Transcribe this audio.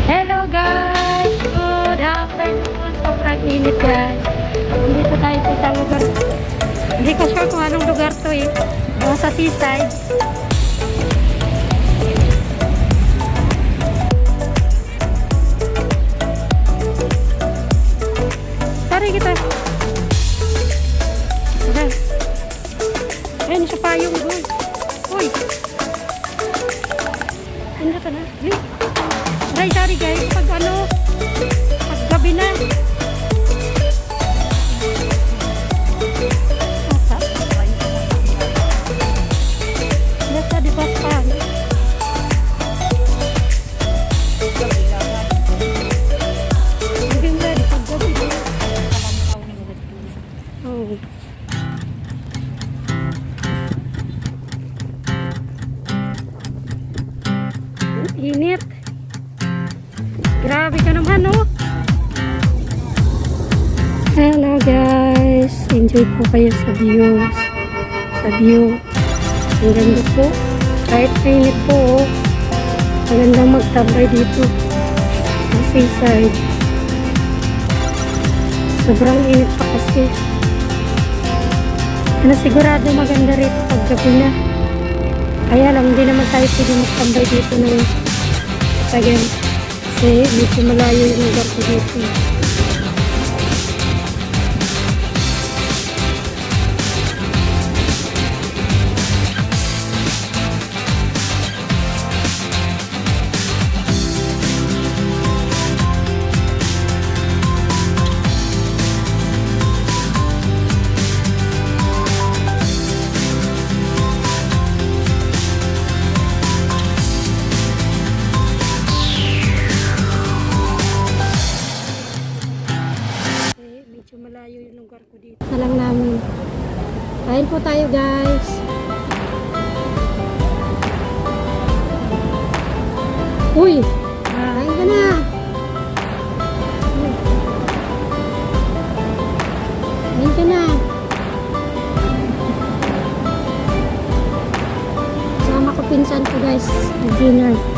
Hello guys! Good afternoon! Sobrang init guys. Dito tayo sa isang lugar. Hindi ko sure kung anong lugar to eh. O sa seaside. Tari kita. Tara. Ayun siya payong doon. Uy! Ano ka na? Lik! Sorry guys, pag gabi na. Nasa di ba pa? Hanggang ready pag gabi. Oh. Init. Grabe ka naman, oh. Hello guys. Enjoy po kayo sa views. Sa view. Ang ganda po. Kahit mainit po, oh. Magandang magtabay dito. Sa seaside. Sobrang init pa kasi. Ano sigurado maganda rito pag gabi na. Kaya lang, hindi naman tayo pwede magtambay dito ng again. Kasi medyo malayo yung lugar ko dito. Malayo yung lugar ko dito. Na lang namin. Kain po tayo guys. Uy! Kain ka na. Kain ka na. Sama ko pinsan ko guys. Dinner.